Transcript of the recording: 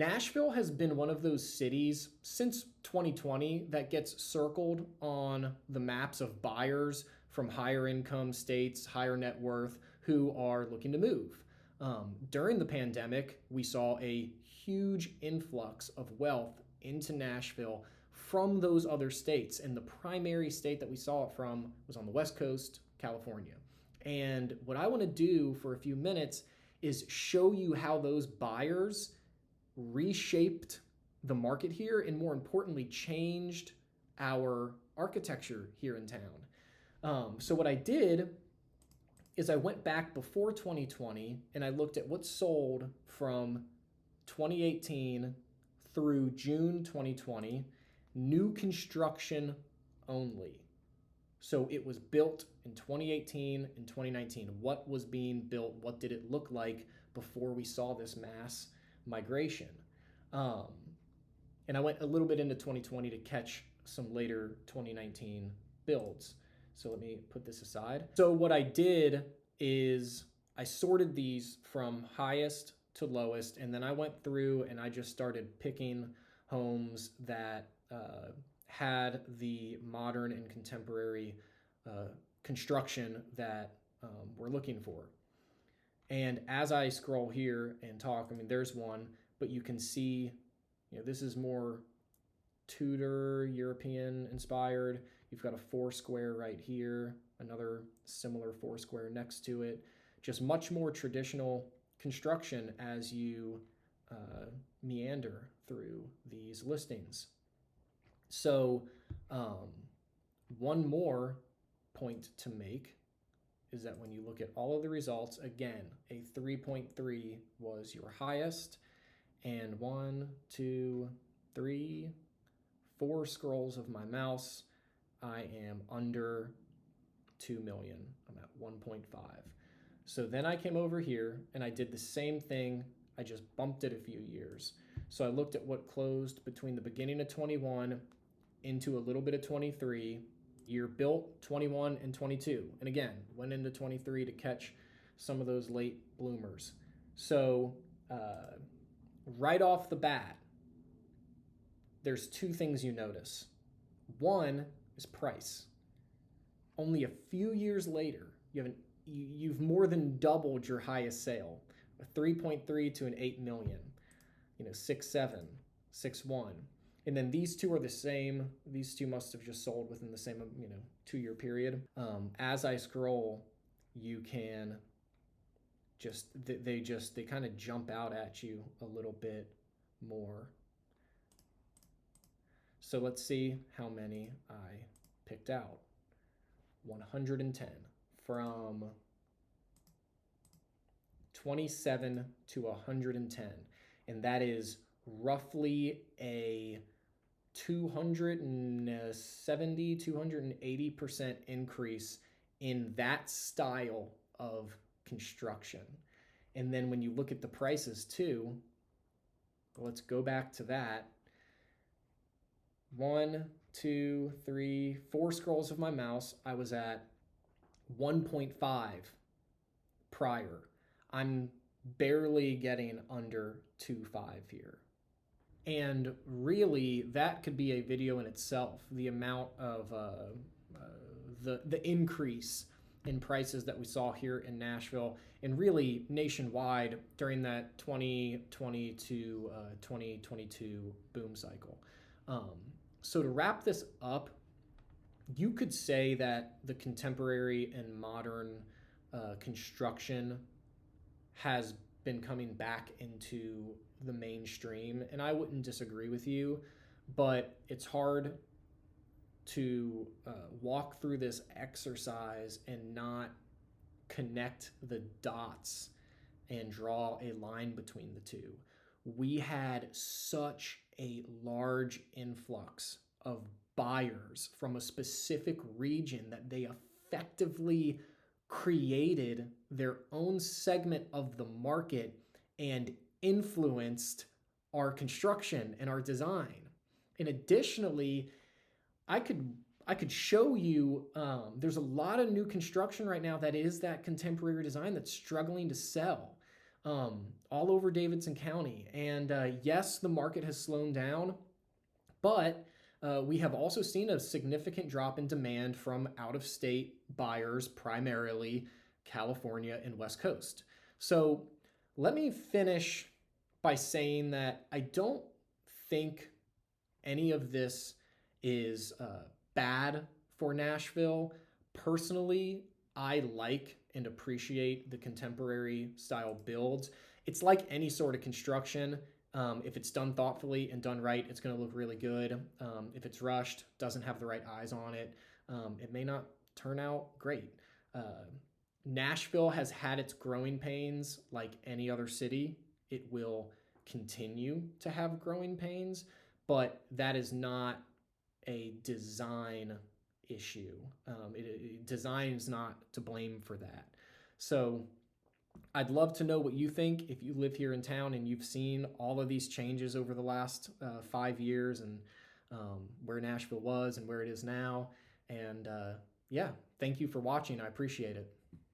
Nashville has been one of those cities since 2020 that gets circled on the maps of buyers from higher income states, higher net worth, who are looking to move. During the pandemic, we saw a huge influx of wealth into Nashville from those other states. And the primary state that we saw it from was on the West Coast, California. And what I want to do for a few minutes is show you how those buyers reshaped the market here and, more importantly, changed our architecture here in town. So what I did is I went back before 2020 and I looked at what sold from 2018 through June 2020, new construction only. So it was built in 2018 and 2019. What was being built? What did it look like before we saw this mass migration? And I went a little bit into 2020 to catch some later 2019 builds. So let me put this aside. So what I did is I sorted these from highest to lowest, and then I went through and I just started picking homes that had the modern and contemporary construction that we're looking for. And as I scroll here and talk, I mean, there's one, but you can see, this is more Tudor European inspired. You've got a 4-square right here, another similar 4-square next to it. Just much more traditional construction as you meander through these listings. So one more point to make is that when you look at all of the results, again, a 3.3 was your highest, and 1, 2, 3, 4 scrolls of my mouse, I am under 2 million. I'm at 1.5. So then I came over here and I did the same thing. I just bumped it a few years. So I looked at what closed between the beginning of 21 into a little bit of 23, year built 21 and 22. And again, went into 23 to catch some of those late bloomers. So right off the bat, there's 2 things you notice. One is price. Only a few years later, you've more than doubled your highest sale, a 3.3 to an 8 million, 6.7, 6.1. And then these 2 are the same. These 2 must have just sold within the same, 2-year period. As I scroll, you can they kind of jump out at you a little bit more. So let's see how many I picked out. 110 from 27 to 110. And that is roughly a 270, 280% increase in that style of construction. And then when you look at the prices too, let's go back to that. 1, 2, 3, 4 scrolls of my mouse, I was at 1.5 prior. I'm barely getting under 2.5 here. And really, that could be a video in itself, the amount of the increase in prices that we saw here in Nashville and really nationwide during that 2020 to 2022 boom cycle. So to wrap this up, you could say that the contemporary and modern construction has been coming back into the mainstream, and I wouldn't disagree with you, but it's hard to walk through this exercise and not connect the dots and draw a line between the two. We had such a large influx of buyers from a specific region that they effectively created their own segment of the market and influenced our construction and our design. And additionally, I could show you, there's a lot of new construction right now that is that contemporary design that's struggling to sell. all over Davidson County. And yes, the market has slowed down, but we have also seen a significant drop in demand from out of state buyers, primarily California and West Coast. So let me finish by saying that I don't think any of this is bad for Nashville. Personally, I like and appreciate the contemporary style builds. It's like any sort of construction. If it's done thoughtfully and done right, it's going to look really good. If it's rushed, doesn't have the right eyes on it, it may not turn out great. Nashville has had its growing pains like any other city. It will continue to have growing pains, but that is not a design issue. Design is not to blame for that. So I'd love to know what you think if you live here in town and you've seen all of these changes over the last 5 years, and where Nashville was and where it is now. And yeah, thank you for watching. I appreciate it.